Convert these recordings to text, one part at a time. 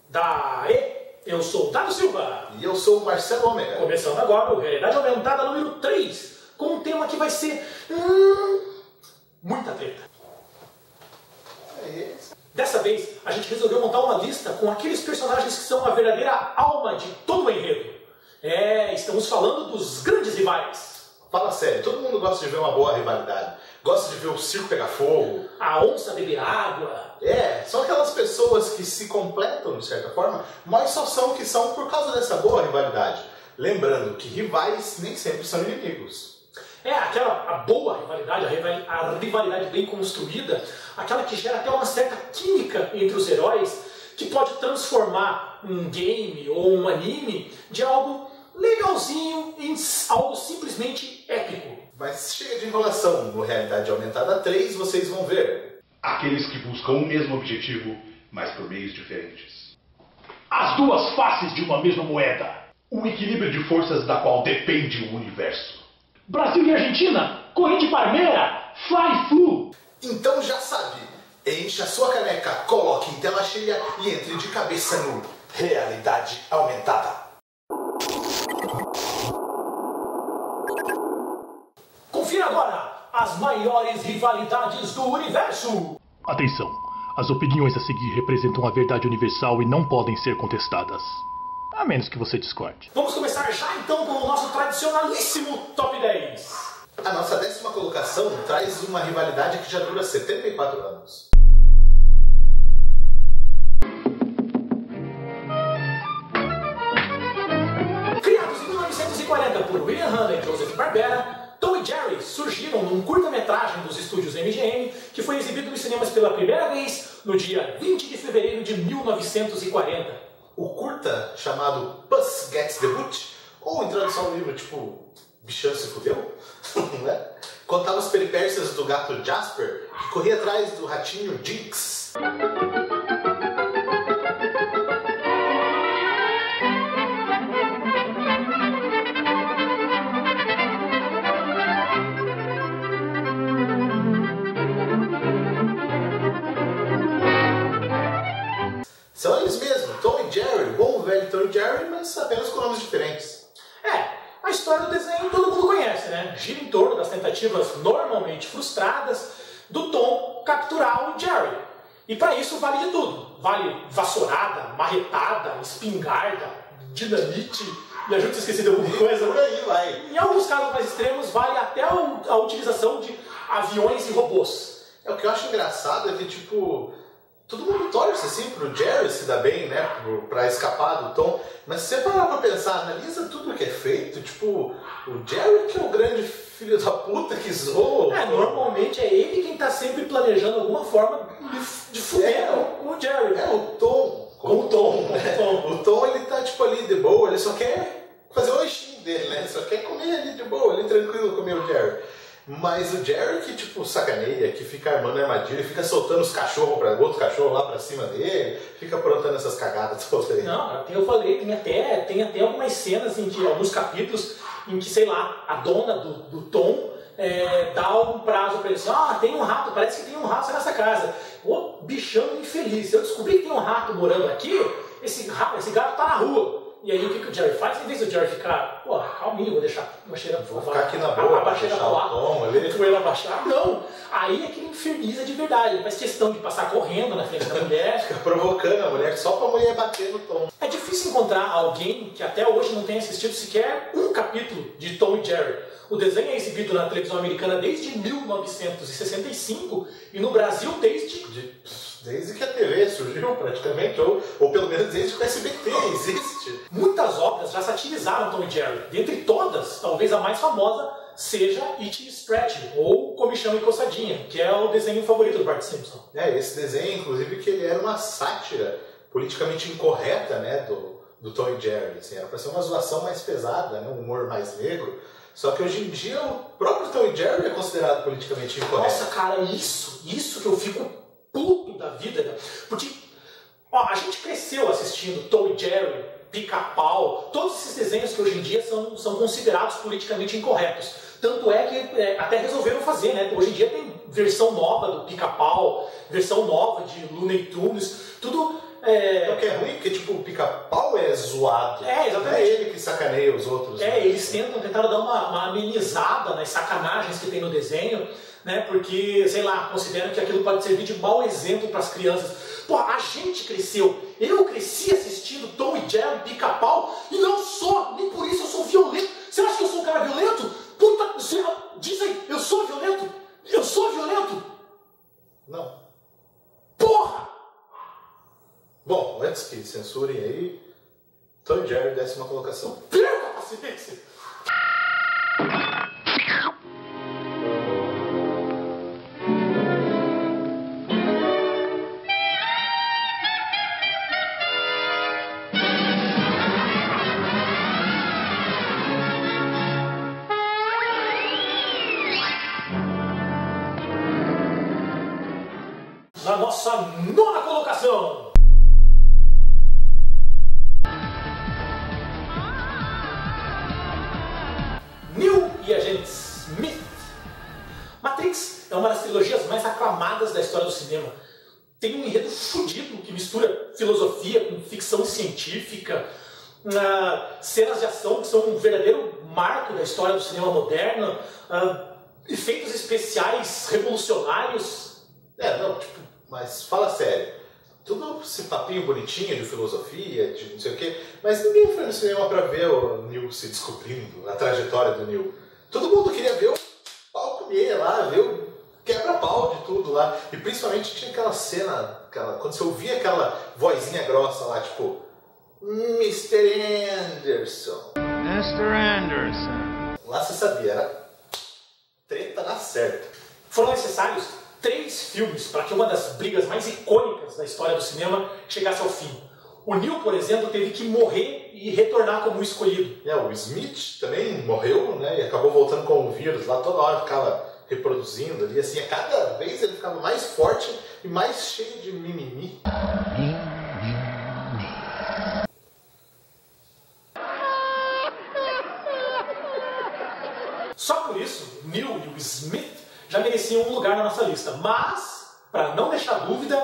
Daí, eu sou o Dado Silva. E eu sou o Marcelo Ômega. Começando agora o Realidade Aumentada número 3, com um tema que vai ser... muita treta. Dessa vez, a gente resolveu montar uma lista com aqueles personagens que são a verdadeira alma de todo o enredo. Estamos falando dos grandes rivais. Fala sério, todo mundo gosta de ver uma boa rivalidade. Gosta de ver o circo pegar fogo. A onça beber água. São aquelas pessoas que se completam, de certa forma, mas só são o que são por causa dessa boa rivalidade. Lembrando que rivais nem sempre são inimigos. A boa rivalidade, a rivalidade bem construída, aquela que gera até uma certa química entre os heróis, que pode transformar um game ou um anime de algo legalzinho em algo simplesmente épico. Mas chega de enrolação, no Realidade Aumentada 3 vocês vão ver. Aqueles que buscam o mesmo objetivo, mas por meios diferentes. As duas faces de uma mesma moeda. O equilíbrio de forças da qual depende o universo. Brasil e Argentina, corrente parmeira, fly-flu. Então já sabe, enche a sua caneca, coloque em tela cheia e entre de cabeça no Realidade Aumentada. Confira agora as maiores rivalidades do universo. Atenção, as opiniões a seguir representam a verdade universal e não podem ser contestadas. A menos que você discorde. Vamos começar já então com o nosso tradicionalíssimo Top 10. A nossa 10ª colocação traz uma rivalidade que já dura 74 anos. Criados em 1940 por William Hanna e Joseph Barbera, Tom e Jerry surgiram num curta-metragem dos estúdios MGM que foi exibido nos cinemas pela primeira vez no dia 20 de fevereiro de 1940. O curta, chamado Puss Gets the Boot, ou em tradução livre, tipo, Bichano se fudeu, né? Contava as peripécias do gato Jasper, que corria atrás do ratinho Jinx. São eles mesmos, Tom e Jerry, o bom velho Tom e Jerry, mas apenas com nomes diferentes. A história do desenho todo mundo conhece, né? Gira em torno das tentativas normalmente frustradas do Tom capturar o Jerry. E para isso vale de tudo. Vale vassourada, marretada, espingarda, dinamite, me ajuda a esquecer de alguma coisa. Por aí vai. Em alguns casos mais extremos vale até a utilização de aviões e robôs. O que eu acho engraçado é que, tipo, todo mundo torce assim pro Jerry se dar bem, né? Pra escapar do Tom. Mas se você parar pra pensar, analisa tudo que é feito, tipo, o Jerry que é o grande filho da puta que zoa. Normalmente é ele quem tá sempre planejando alguma forma de fuder o Jerry. O Tom. O Tom. O Tom, ele tá tipo ali de boa, ele só quer fazer o lanchinho dele, né? Ele só quer comer ali de boa, ali tranquilo comer o Jerry. Mas o Jerry que, tipo, sacaneia, que fica armando armadilha, fica soltando os cachorros para outro cachorro lá pra cima dele, fica aprontando essas cagadas todas aí. Não, eu falei, tem até algumas cenas em que, alguns capítulos, em que, sei lá, a dona do Tom dá um prazo pra ele assim, tem um rato, parece que tem um rato nessa casa. Ô, bichão infeliz, eu descobri que tem um rato morando aqui, esse gato tá na rua. E aí o que o Jerry faz? Em vez do Jerry ficar, calminho, vou deixar a cheira vou ficar aqui na boa, a cheira voar, com ele abaixar. Não! Aí é que ele inferniza de verdade, ele faz questão de passar correndo na frente da mulher. Fica provocando a mulher só pra mulher bater no Tom. É difícil encontrar alguém que até hoje não tenha assistido sequer um capítulo de Tom e Jerry. O desenho é exibido na televisão americana desde 1965 e no Brasil desde que a TV surgiu, praticamente, ou pelo menos desde que o SBT existe. Muitas obras já satirizaram Tom e Jerry. Dentre todas, talvez a mais famosa seja It Stretch, ou Comichão e Coçadinha, que é o desenho favorito do Bart Simpson. Esse desenho, inclusive, que ele era uma sátira politicamente incorreta, né, do Tom e Jerry. Assim, era para ser uma zoação mais pesada, né, um humor mais negro. Só que hoje em dia o próprio Tom e Jerry é considerado politicamente incorreto. Nossa, cara, isso que eu fico puto da vida, né? Porque a gente cresceu assistindo Tom e Jerry, Pica-Pau, todos esses desenhos que hoje em dia são considerados politicamente incorretos. Tanto é que até resolveram fazer, né? Hoje em dia tem versão nova do Pica-Pau, versão nova de Looney Tunes, tudo O que é ruim, porque tipo, o Pica-Pau é zoado. Exatamente. Não é ele que sacaneia os outros. Né? Eles tentaram dar uma amenizada nas sacanagens que tem no desenho, né? Porque, sei lá, consideram que aquilo pode servir de mau exemplo para as crianças. Pô, a gente cresceu. Eu cresci assistindo Tom e Jerry, Pica-Pau, e não sou, nem por isso eu sou violento. Você acha que eu sou um cara violento? Puta, diz aí, eu sou violento? Eu sou violento? Não. Porra! Bom, antes que censurem aí, Tom e Jerry, 10ª colocação. Perca a paciência! Na nossa 9ª colocação, Neo e Agente Smith. Matrix é uma das trilogias mais aclamadas da história do cinema. Tem um enredo fudido que mistura filosofia com ficção científica, cenas de ação que são um verdadeiro marco da história do cinema moderno, efeitos especiais revolucionários. Mas fala sério, tudo esse papinho bonitinho de filosofia, de não sei o quê, mas ninguém foi no cinema pra ver o Neo se descobrindo, a trajetória do Neo. Todo mundo queria ver o pau comer lá, ver o quebra-pau de tudo lá. E principalmente tinha aquela cena, quando você ouvia aquela vozinha grossa lá, tipo, Mr. Anderson. Mr. Anderson. Lá você sabia, era treta na certa. Foram necessários 3 filmes para que uma das brigas mais icônicas da história do cinema chegasse ao fim. O Neo, por exemplo, teve que morrer e retornar como escolhido. O Smith também morreu, né? E acabou voltando com o vírus lá, toda hora ficava reproduzindo ali, assim, a cada vez ele ficava mais forte e mais cheio de mimimi. Só por isso, Neo e o Smith já mereciam um lugar na nossa lista. Mas, para não deixar dúvida,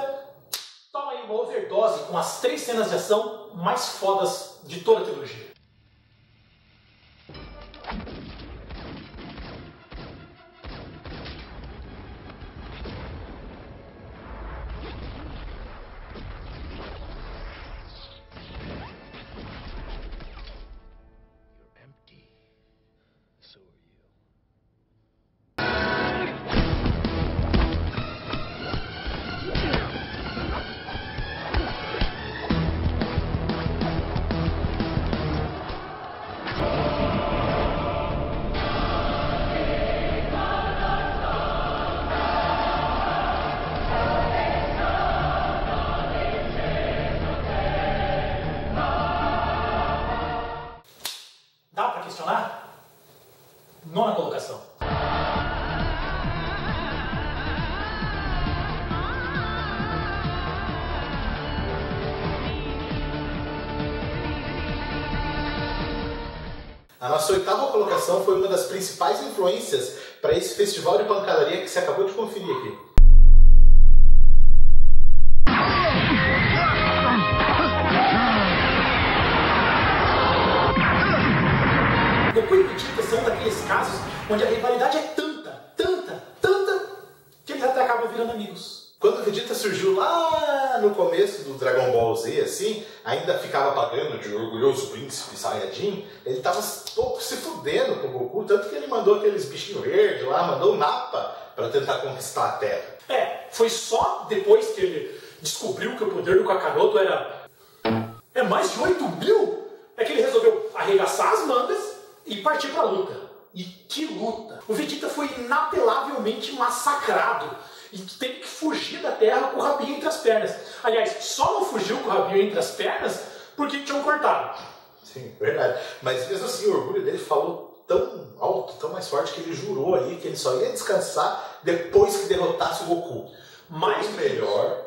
toma aí uma overdose com as 3 cenas de ação mais fodas de toda a trilogia. Dá para questionar? 9ª colocação. A nossa 8ª colocação foi uma das principais influências para esse festival de pancadaria que você acabou de conferir aqui. Goku e Vegeta são daqueles casos onde a rivalidade é tanta, que eles até acabam virando amigos. Quando o Vegeta surgiu lá no começo do Dragon Ball Z, assim, ainda ficava pagando de orgulhoso príncipe Saiyajin, ele tava pouco se fudendo com o Goku, tanto que ele mandou aqueles bichinhos verdes lá, mandou o Nappa para tentar conquistar a Terra. Foi só depois que ele descobriu que o poder do Kakaroto era mais de 8.000, é que ele resolveu arregaçar as mangas e partir pra luta. E que luta! O Vegeta foi inapelavelmente massacrado e teve que fugir da Terra com o rabinho entre as pernas. Aliás, só não fugiu com o rabinho entre as pernas porque tinham cortado. Sim, verdade. Mas mesmo assim, o orgulho dele falou tão alto, tão mais forte, que ele jurou ali que ele só ia descansar depois que derrotasse o Goku. Mais do que melhor,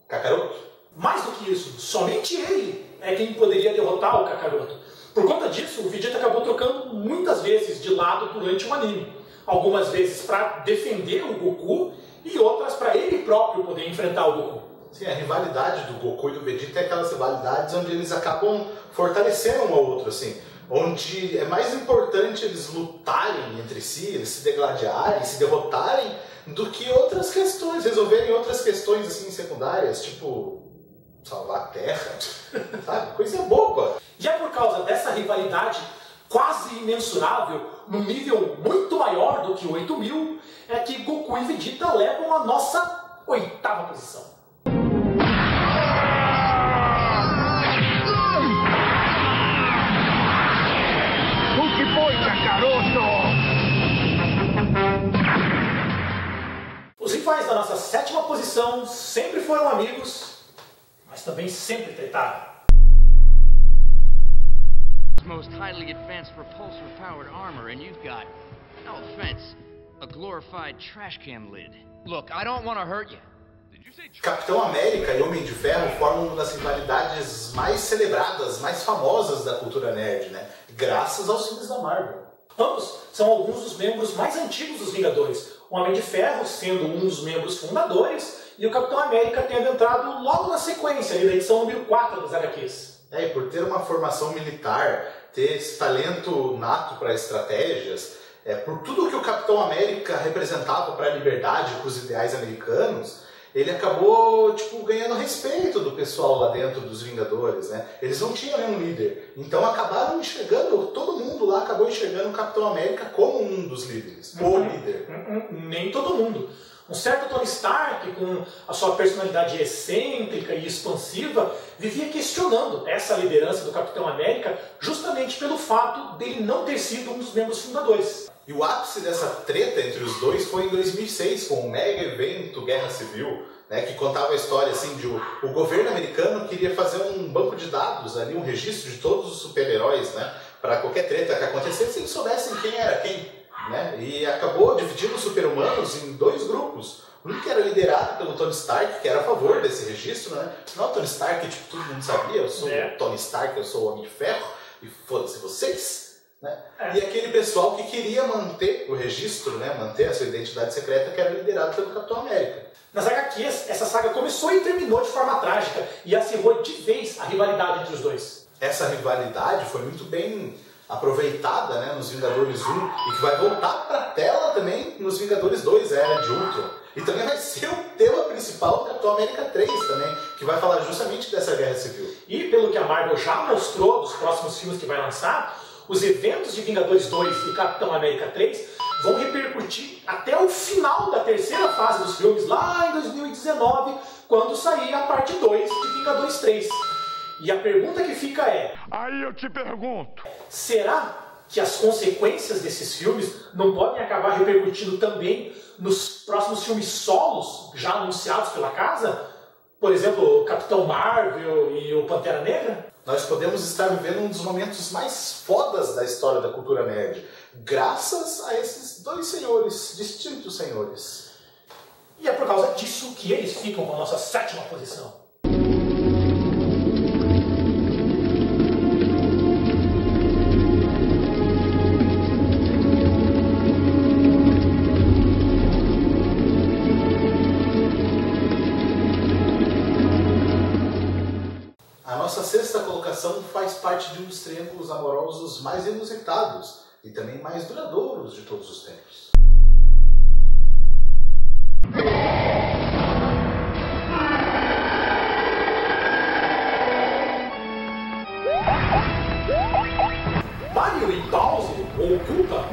Kakaroto. Mais do que isso, somente ele é quem poderia derrotar o Kakaroto. Por conta disso, o Vegeta acabou trocando muitas vezes de lado durante o anime. Algumas vezes para defender o Goku e outras para ele próprio poder enfrentar o Goku. Sim, a rivalidade do Goku e do Vegeta é aquelas rivalidades onde eles acabam fortalecendo um ao outro, assim. Onde é mais importante eles lutarem entre si, eles se degladiarem, se derrotarem, do que outras questões, resolverem outras questões assim secundárias, tipo salvar a Terra, sabe? Coisa boba. E é por causa dessa rivalidade quase imensurável, num nível muito maior do que o 8000, é que Goku e Vegeta levam a nossa 8ª posição. O que foi, Kakaroto? Os rivais da nossa 7ª posição sempre foram amigos, mas também sempre tretaram. Most highly advanced repulsor-powered armor, and you've got, no offense, a glorified trash can lid. Look, I don't want to hurt you. Capitão América e Homem de Ferro formam uma das rivalidades mais celebradas, mais famosas da cultura nerd, né? Graças aos filmes da Marvel. Ambos são alguns dos membros mais antigos dos Vingadores, o Homem de Ferro sendo um dos membros fundadores e o Capitão América tendo entrado logo na sequência, ali da edição número 4 das HQs. E por ter uma formação militar, ter esse talento nato para estratégias, por tudo que o Capitão América representava para a liberdade, para os ideais americanos, ele acabou ganhando respeito do pessoal lá dentro dos Vingadores, né? Eles não tinham nenhum líder, então acabaram enxergando, todo mundo lá acabou enxergando o Capitão América como um dos líderes, o líder. Nem todo mundo. Um certo Tony Stark, com a sua personalidade excêntrica e expansiva, vivia questionando essa liderança do Capitão América justamente pelo fato dele não ter sido um dos membros fundadores. E o ápice dessa treta entre os dois foi em 2006, com o mega evento Guerra Civil, né, que contava a história assim, de o governo americano queria fazer um banco de dados, ali, um registro de todos os super-heróis, né, para qualquer treta que acontecesse, eles soubessem quem era quem. Né? E acabou dividindo os super-humanos em 2 grupos. Um que era liderado pelo Tony Stark, que era a favor desse registro, né? Não, Tony Stark, todo mundo sabia, eu sou o Tony Stark, eu sou o Homem de Ferro, e foda-se vocês. Né? E aquele pessoal que queria manter o registro, né? Manter a sua identidade secreta, que era liderado pelo Capitão América. Nas HQs, essa saga começou e terminou de forma trágica, e acirrou de vez a rivalidade entre os dois. Essa rivalidade foi muito bem aproveitada, né, nos Vingadores 1 e que vai voltar para a tela também nos Vingadores 2, a Era de Ultron. E também vai ser o tema principal do Capitão América 3 também, que vai falar justamente dessa Guerra Civil. E pelo que a Marvel já mostrou dos próximos filmes que vai lançar, os eventos de Vingadores 2 e Capitão América 3 vão repercutir até o final da 3ª fase dos filmes, lá em 2019, quando sair a parte 2 de Vingadores 3. E a pergunta que fica é... Aí eu te pergunto... Será que as consequências desses filmes não podem acabar repercutindo também nos próximos filmes solos já anunciados pela casa? Por exemplo, o Capitão Marvel e o Pantera Negra? Nós podemos estar vivendo um dos momentos mais fodas da história da cultura nerd, graças a esses 2 senhores, distintos senhores. E é por causa disso que eles ficam com a nossa 7ª posição. A nossa 6ª colocação faz parte de um dos triângulos amorosos mais inusitados e também mais duradouros de todos os tempos. Mario e Bowser, ou Koopa,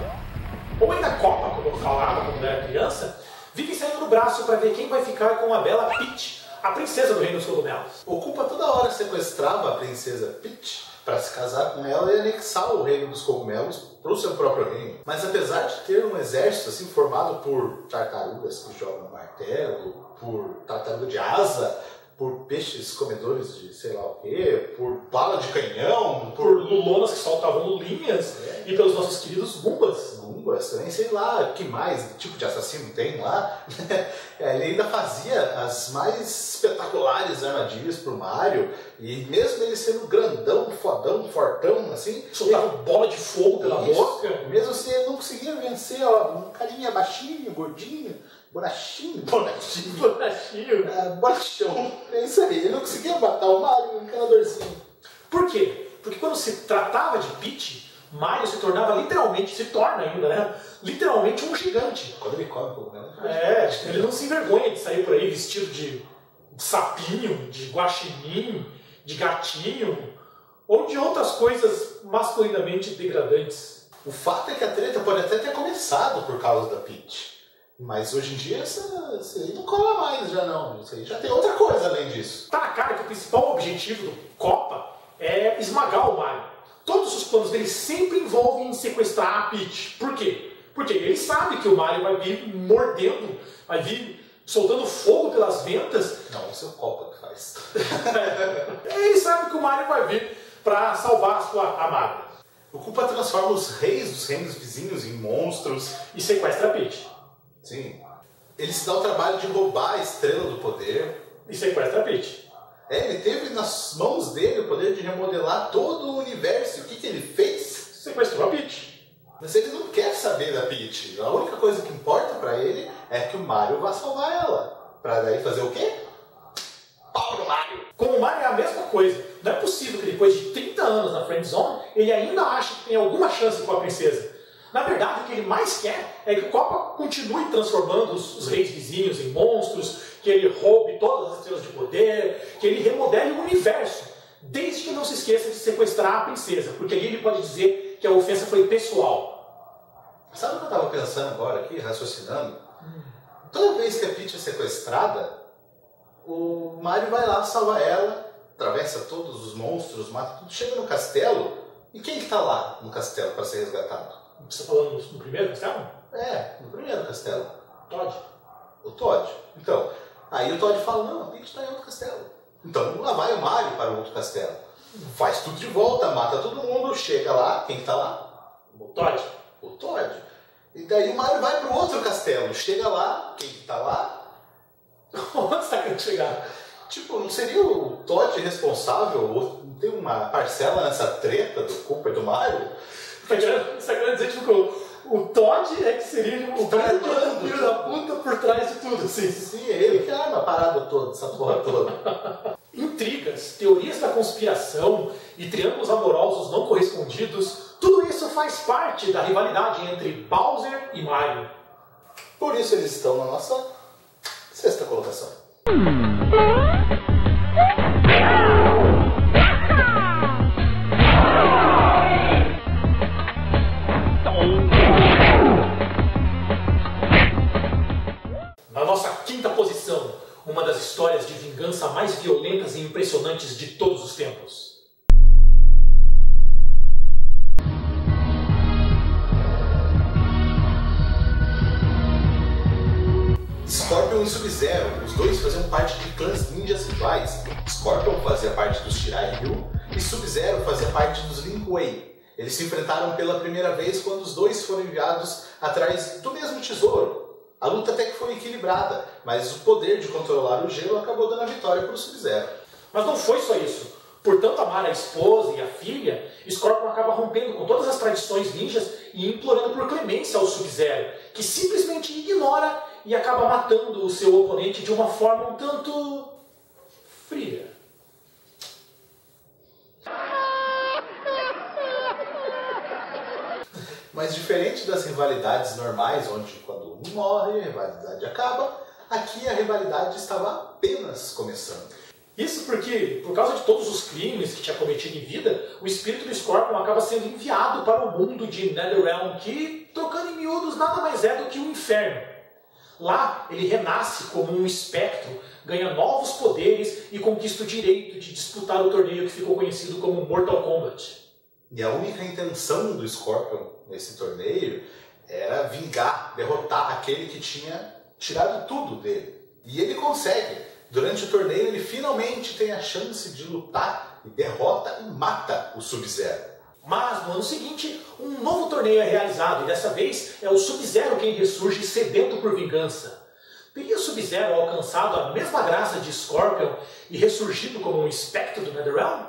ou ainda Copa, como eu falava quando era criança, vivem saindo no braço para ver quem vai ficar com a bela Peach, a princesa do Reino dos Cogumelos. O Koopa toda hora sequestrava a princesa Peach para se casar com ela e anexar o Reino dos Cogumelos para o seu próprio reino. Mas apesar de ter um exército assim formado por tartarugas que jogam martelo, por tartaruga de asa, por peixes comedores de sei lá o quê, por bala de canhão, por lulonas que soltavam lulinhas, e pelos nossos queridos Gumbas. Gumbas, também sei lá, que mais tipo de assassino tem lá. Ele ainda fazia as mais espetaculares armadilhas pro Mario, e mesmo ele sendo grandão, fodão, fortão, assim, soltava bola de fogo pela boca. Mesmo assim ele não conseguia vencer, ó, um carinha baixinho, gordinho, Bonachinho. Bonachão. É isso aí, ele não conseguia matar o Mario, aquela dorzinha. Por quê? Porque quando se tratava de Peach, Mario se tornava literalmente, se torna ainda, né? Literalmente um gigante. Quando ele come cogumelo. Ele não se envergonha de sair por aí vestido de sapinho, de guaxinim, de gatinho, ou de outras coisas masculinamente degradantes. O fato é que a treta pode até ter começado por causa da Peach. Mas hoje em dia isso aí não cola mais já não. Isso aí já tem outra coisa além disso. Tá na cara que o principal objetivo do Copa é esmagar o Mario. Todos os planos dele sempre envolvem sequestrar a Peach. Por quê? Porque ele sabe que o Mario vai vir mordendo, vai vir soltando fogo pelas ventas. Não, isso é o Copa que faz. Ele sabe que o Mario vai vir para salvar a sua amada. O Koopa transforma os reis dos reinos vizinhos em monstros. E sequestra a Peach. Sim. Ele se dá o trabalho de roubar a estrela do poder. E sequestra a Peach. Ele teve nas mãos dele o poder de remodelar todo o universo. E o que ele fez? Sequestrou a Peach. Mas ele não quer saber da Peach. A única coisa que importa pra ele é que o Mario vá salvar ela. Pra daí fazer o quê? Pau no Mario! Com o Mario é a mesma coisa. Não é possível que depois de 30 anos na Friendzone, ele ainda ache que tem alguma chance com a princesa. Na verdade, o que ele mais quer é que o Copa continue transformando os reis vizinhos em monstros, que ele roube todas as estrelas de poder, que ele remodele o universo, desde que não se esqueça de sequestrar a princesa, porque ali ele pode dizer que a ofensa foi pessoal. Sabe o que eu estava pensando agora aqui, raciocinando? Toda vez que a Peach é sequestrada, o Mario vai lá salvar ela, atravessa todos os monstros, mata tudo, chega no castelo, e quem está lá no castelo para ser resgatado? Você está falando no primeiro castelo? É, no primeiro castelo. Todd. O Todd. Então, aí o Todd fala, não, a Peach está em outro castelo. Então lá vai o Mario para o outro castelo. Faz tudo de volta, mata todo mundo, chega lá, quem está lá? O Todd. O Todd. E daí o Mario vai para o outro castelo, chega lá, quem está lá? Onde você está querendo chegar? Tipo, não seria o Todd responsável, ou não tem uma parcela nessa treta do Koopa e do Mario? Você está querendo dizer que o Todd é que seria o grande filho da puta por trás de tudo, assim. Sim, é ele que arma a parada toda, essa porra toda. Intrigas, teorias da conspiração e triângulos amorosos não correspondidos, tudo isso faz parte da rivalidade entre Bowser e Mario. Por isso eles estão na nossa sexta colocação. Na nossa quinta posição, uma das histórias de vingança mais violentas e impressionantes de todos os tempos. Scorpion e Sub-Zero, os dois faziam parte de clãs ninjas rivais. Scorpion fazia parte dos Shirai-Ryu e Sub-Zero fazia parte dos Lin-Kuei. Eles se enfrentaram pela primeira vez quando os dois foram enviados atrás do mesmo tesouro. A luta até que foi equilibrada, mas o poder de controlar o gelo acabou dando a vitória para o Sub-Zero. Mas não foi só isso. Por tanto amar a esposa e a filha, Scorpion acaba rompendo com todas as tradições ninjas e implorando por clemência ao Sub-Zero, que simplesmente ignora e acaba matando o seu oponente de uma forma um tanto fria. Mas diferente das rivalidades normais, onde quando um morre a rivalidade acaba, aqui a rivalidade estava apenas começando. Isso porque, por causa de todos os crimes que tinha cometido em vida, o espírito do Scorpion acaba sendo enviado para o mundo de Netherrealm, que, trocando em miúdos, nada mais é do que um inferno. Lá, ele renasce como um espectro, ganha novos poderes e conquista o direito de disputar o torneio que ficou conhecido como Mortal Kombat. E a única intenção do Scorpion nesse torneio era vingar, derrotar aquele que tinha tirado tudo dele. E ele consegue. Durante o torneio ele finalmente tem a chance de lutar e derrota e mata o Sub-Zero. Mas no ano seguinte, um novo torneio é realizado e dessa vez é o Sub-Zero quem ressurge sedento por vingança. Teria o Sub-Zero alcançado a mesma graça de Scorpion e ressurgido como um espectro do Netherrealm?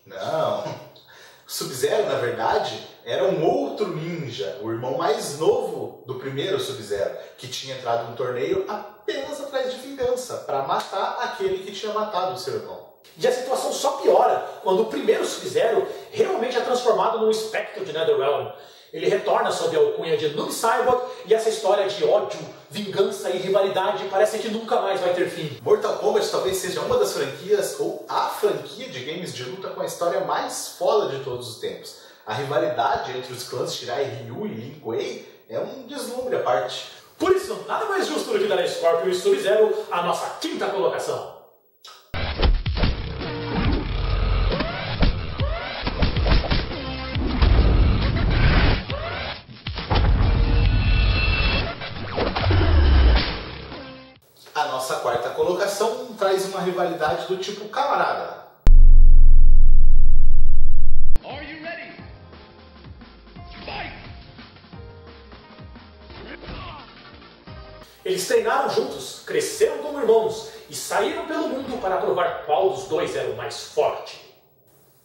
Não. Sub-Zero, na verdade, era um outro ninja, o irmão mais novo do primeiro Sub-Zero, que tinha entrado no torneio apenas atrás de vingança, para matar aquele que tinha matado o seu irmão. E a situação só piora quando o primeiro Sub-Zero realmente é transformado num espectro de Netherrealm. Ele retorna sob a alcunha de Noob Saibot e essa história de ódio, vingança e rivalidade parece que nunca mais vai ter fim. Mortal Kombat talvez seja uma das franquias, ou a franquia de games de luta com a história mais foda de todos os tempos. A rivalidade entre os clãs Shirai Ryu e Lin Kuei é um deslumbre à parte. Por isso, nada mais justo do que dar a Scorpion e Sub-Zero a nossa quinta colocação. A nossa quarta colocação traz uma rivalidade do tipo camarada. Are you ready? Fight! Eles treinaram juntos, cresceram como irmãos e saíram pelo mundo para provar qual dos dois era o mais forte.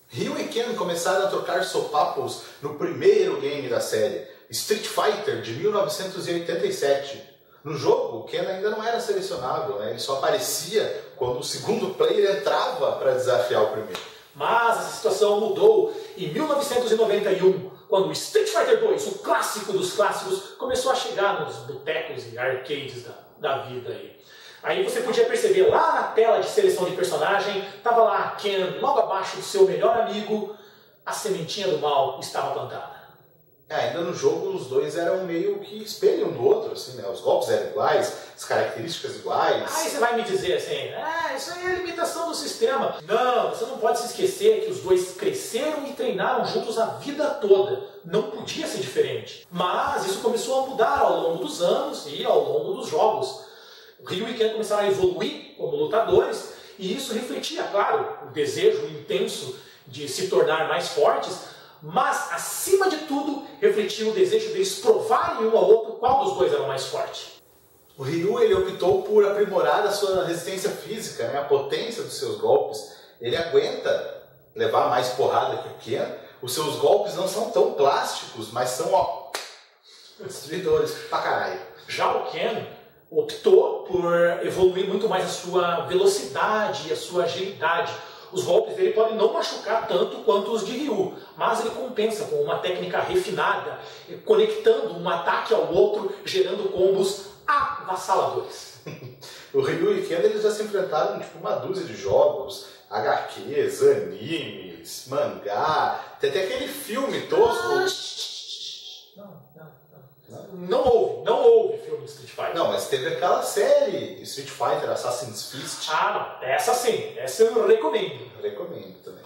Ryu e Ken começaram a trocar sopapos no primeiro game da série, Street Fighter de 1987. No jogo, o Ken ainda não era selecionável, né? Ele só aparecia quando o segundo player entrava para desafiar o primeiro. Mas essa situação mudou em 1991, quando o Street Fighter 2, o clássico dos clássicos, começou a chegar nos botecos e arcades da vida aí. Aí você podia perceber lá na tela de seleção de personagem, estava lá Ken logo abaixo do seu melhor amigo, a sementinha do mal estava plantada. Ainda no jogo os dois eram meio que espelho um do outro, assim, né? Os golpes eram iguais, as características iguais. Aí você vai me dizer assim, isso aí é a limitação do sistema. Não, você não pode se esquecer que os dois cresceram e treinaram juntos a vida toda. Não podia ser diferente. Mas isso começou a mudar ao longo dos anos e ao longo dos jogos. Ryu e Ken começaram a evoluir como lutadores e isso refletia, claro, o desejo intenso de se tornar mais fortes, mas, acima de tudo, refletia o desejo deles provarem um ao outro qual dos dois era o mais forte. O Ryu ele optou por aprimorar a sua resistência física, né? A potência dos seus golpes. Ele aguenta levar mais porrada que o Ken. Os seus golpes não são tão plásticos, mas são, ó, destruidores pra caralho. Já o Ken optou por evoluir muito mais a sua velocidade e a sua agilidade. Os golpes dele podem não machucar tanto quanto os de Ryu, mas ele compensa com uma técnica refinada, conectando um ataque ao outro, gerando combos avassaladores. O Ryu e Ken eles já se enfrentaram tipo uma dúzia de jogos, HQs, animes, mangá, tem até aquele filme tosco. Não houve filme de Street Fighter. Não, mas teve aquela série Street Fighter Assassin's Fist. Ah, não, essa sim, essa eu recomendo. Eu recomendo também.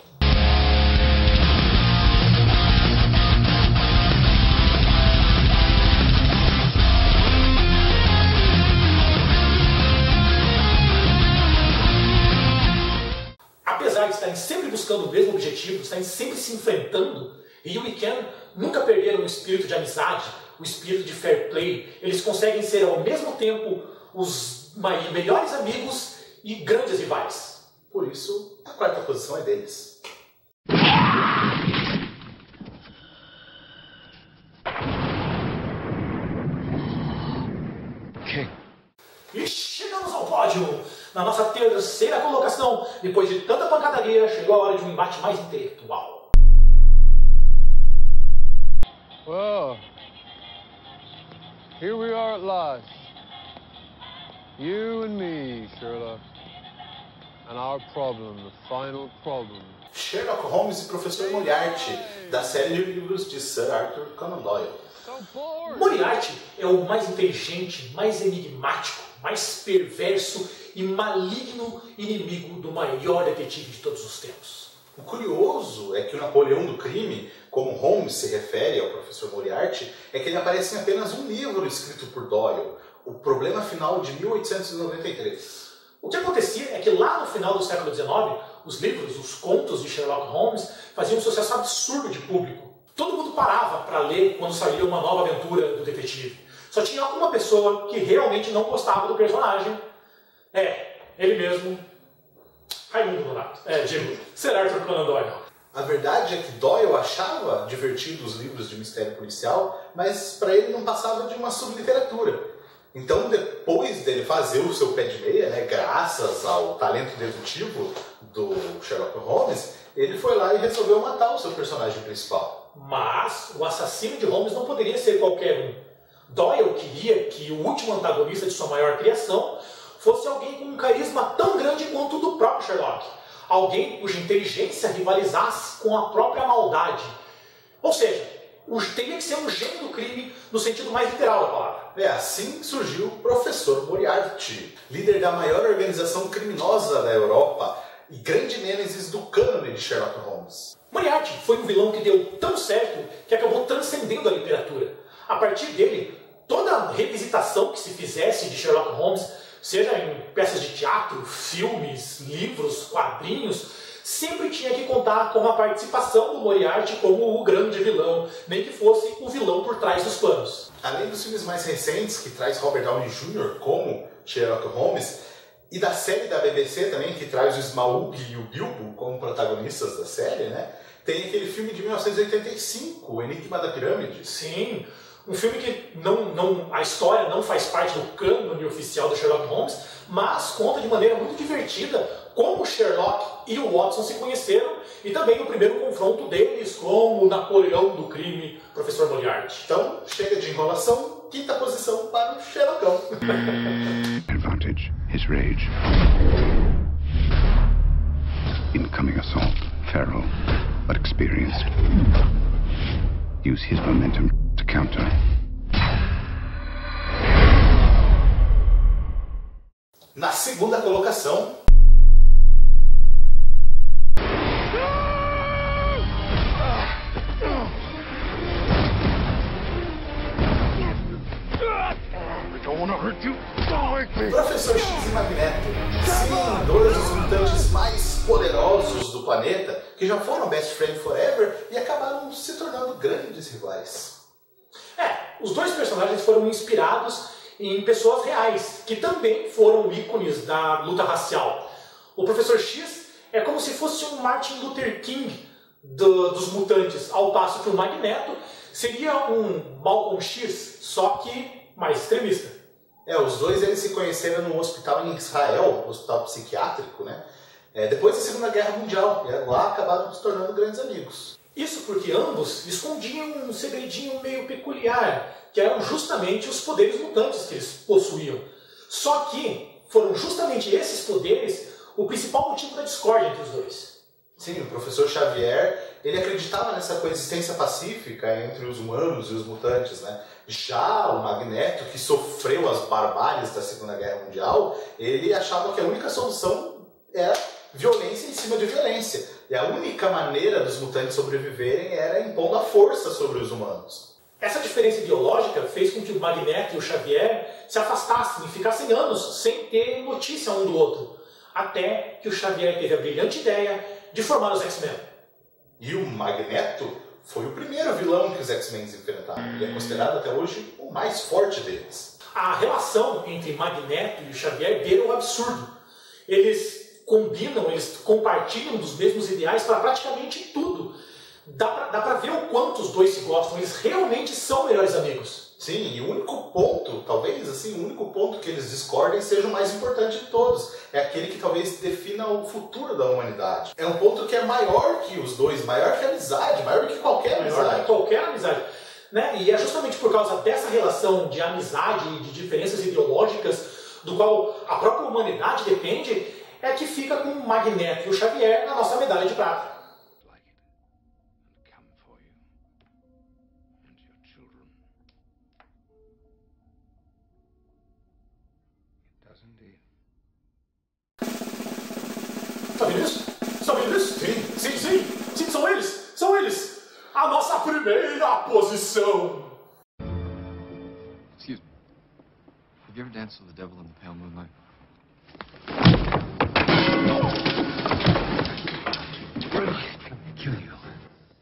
Apesar de estarem sempre buscando o mesmo objetivo, de estarem sempre se enfrentando, Ryu e Ken nunca perderam o espírito de amizade, o espírito de fair play. Eles conseguem ser ao mesmo tempo os melhores amigos e grandes rivais. Por isso, a quarta posição é deles. E chegamos ao pódio! Na nossa terceira colocação, depois de tanta pancadaria, chegou a hora de um embate mais intelectual. Well, here we are at last. You and me, Sherlock. And our problem, the final problem. Sherlock Holmes e Professor Moriarty, da série de livros de Sir Arthur Conan Doyle. Moriarty é o mais inteligente, mais enigmático, mais perverso e maligno inimigo do maior detetive de todos os tempos. O curioso é que o Napoleão do crime, como Holmes se refere ao Professor Moriarty, é que ele aparece em apenas um livro escrito por Doyle, O Problema Final de 1893. O que acontecia é que lá no final do século XIX, os livros, os contos de Sherlock Holmes faziam um sucesso absurdo de público. Todo mundo parava para ler quando saía uma nova aventura do detetive. Só tinha uma pessoa que realmente não gostava do personagem. Ele mesmo, Raimundo Nonato. Digo, Sir Arthur Conan Doyle. A verdade é que Doyle achava divertido os livros de mistério policial, mas para ele não passava de uma subliteratura. Então, depois dele fazer o seu pé de meia, né, graças ao talento dedutivo do Sherlock Holmes, ele foi lá e resolveu matar o seu personagem principal. Mas o assassino de Holmes não poderia ser qualquer um. Doyle queria que o último antagonista de sua maior criação fosse alguém com um carisma tão grande quanto o do próprio Sherlock. Alguém cuja inteligência rivalizasse com a própria maldade. Ou seja, teria que ser um gênio do crime no sentido mais literal da palavra. Assim que surgiu o Professor Moriarty, líder da maior organização criminosa da Europa e grande nêmesis do cânone de Sherlock Holmes. Moriarty foi um vilão que deu tão certo que acabou transcendendo a literatura. A partir dele, toda revisitação que se fizesse de Sherlock Holmes, seja em peças de teatro, filmes, livros, quadrinhos, sempre tinha que contar com a participação do Moriarty como o grande vilão, nem que fosse o vilão por trás dos panos. Além dos filmes mais recentes, que traz Robert Downey Jr. como Sherlock Holmes, e da série da BBC também, que traz o Smaug e o Bilbo como protagonistas da série, né? Tem aquele filme de 1985, O Enigma da Pirâmide. Sim, um filme que a história não faz parte do cânone oficial do Sherlock Holmes, mas conta de maneira muito divertida como o Sherlock e o Watson se conheceram e também o primeiro confronto deles com o Napoleão do crime, Professor Moriarty. Então, chega de enrolação, quinta posição para o Sherlockão. Advantage, his rage. Incoming assault, feral, but experienced. Use his momentum to counter. Na segunda colocação, Professor X e Magneto. Sim, dois dos mutantes mais poderosos do planeta, que já foram best friend forever e acabaram se tornando grandes rivais. Os dois personagens foram inspirados em pessoas reais, que também foram ícones da luta racial. O Professor X é como se fosse um Martin Luther King dos mutantes, ao passo que o Magneto seria um Malcolm X, só que mais extremista. Os dois eles se conheceram num hospital em Israel, um hospital psiquiátrico, né? Depois da Segunda Guerra Mundial, e lá acabaram se tornando grandes amigos. Isso porque ambos escondiam um segredinho meio peculiar, que eram justamente os poderes mutantes que eles possuíam. Só que foram justamente esses poderes o principal motivo da discórdia entre os dois. Sim, o Professor Xavier, ele acreditava nessa coexistência pacífica entre os humanos e os mutantes, né? Já o Magneto, que sofreu as barbáries da Segunda Guerra Mundial, ele achava que a única solução era violência em cima de violência. E a única maneira dos mutantes sobreviverem era impondo a força sobre os humanos. Essa diferença ideológica fez com que o Magneto e o Xavier se afastassem e ficassem anos sem ter notícia um do outro. Até que o Xavier teve a brilhante ideia de formar os X-Men. E o Magneto foi o primeiro vilão que os X-Men enfrentaram. Ele é considerado até hoje o mais forte deles. A relação entre Magneto e o Xavier beira um absurdo. Eles combinam, eles compartilham dos mesmos ideais para praticamente tudo. Dá pra ver o quanto os dois se gostam, eles realmente são melhores amigos. Sim, e o único ponto, talvez assim, o único ponto que eles discordem seja o mais importante de todos. É aquele que talvez defina o futuro da humanidade. É um ponto que é maior que os dois, maior que a amizade, maior que qualquer amizade. Maior que qualquer amizade. Né? E é justamente por causa dessa relação de amizade e de diferenças ideológicas, do qual a própria humanidade depende, é que fica com o Magneto e o Xavier na nossa medalha de prata. Sabe isso? Sabe isso? Sim, são eles! São eles! A nossa primeira posição! Excuse me. Have you ever danced with the devil in the pale moonlight? Kill you.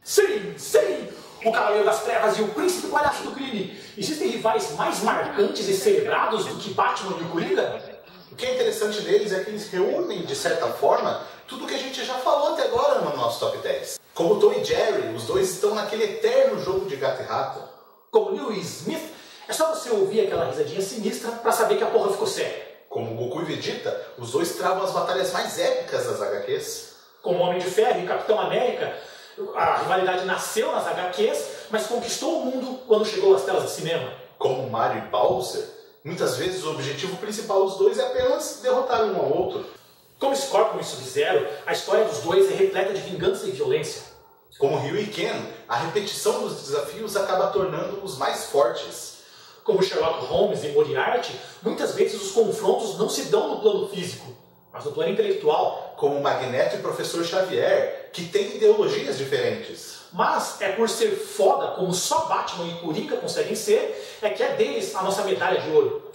Sim! O Cavaleiro das Trevas e o Príncipe Palhaço do Crime. Existem rivais mais marcantes e celebrados do que Batman e o Coringa? O que é interessante deles é que eles reúnem, de certa forma, tudo que a gente já falou até agora no nosso Top 10. Como Tom e Jerry, os dois estão naquele eterno jogo de gato e rato. Como Lewis Smith, é só você ouvir aquela risadinha sinistra pra saber que a porra ficou séria. Como Goku e Vegeta, os dois travam as batalhas mais épicas das HQs. Como Homem de Ferro e Capitão América, a rivalidade nasceu nas HQs, mas conquistou o mundo quando chegou às telas de cinema. Como Mario e Bowser, muitas vezes o objetivo principal dos dois é apenas derrotar um ao outro. Como Scorpion e Sub-Zero, a história dos dois é repleta de vingança e violência. Como Ryu e Ken, a repetição dos desafios acaba tornando os mais fortes. Como Sherlock Holmes e Moriarty, muitas vezes os confrontos não se dão no plano físico, mas no plano intelectual. Como Magneto e Professor Xavier, que têm ideologias diferentes. Mas é por ser foda, como só Batman e Coringa conseguem ser, é que é deles a nossa medalha de ouro.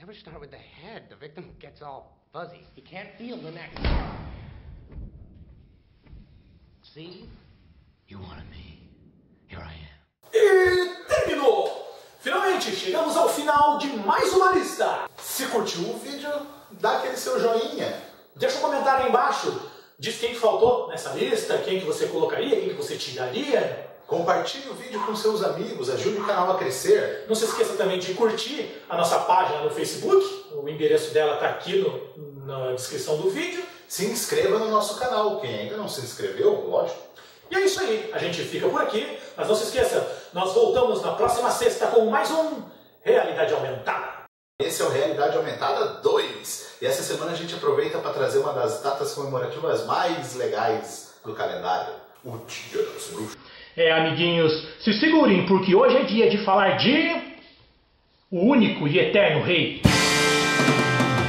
Never start with the head. The victim gets all fuzzy. He can't feel the neck. See? You wanted me. Here I am. E terminou! Finalmente, chegamos ao final de mais uma lista. Se curtiu o vídeo, dá aquele seu joinha. Deixa um comentário aí embaixo. Diz quem que faltou nessa lista, quem que você colocaria, quem que você tiraria. Compartilhe o vídeo com seus amigos, ajude o canal a crescer. Não se esqueça também de curtir a nossa página no Facebook. O endereço dela está aqui na descrição do vídeo. Se inscreva no nosso canal. Quem ainda não se inscreveu, lógico. E é isso aí. A gente fica por aqui. Mas não se esqueça, nós voltamos na próxima sexta com mais um Realidade Aumentada. Esse é o Realidade Aumentada 2. E essa semana a gente aproveita para trazer uma das datas comemorativas mais legais do calendário. O Dia das Bruxas. Amiguinhos, se segurem, porque hoje é dia de falar de... o único e eterno rei.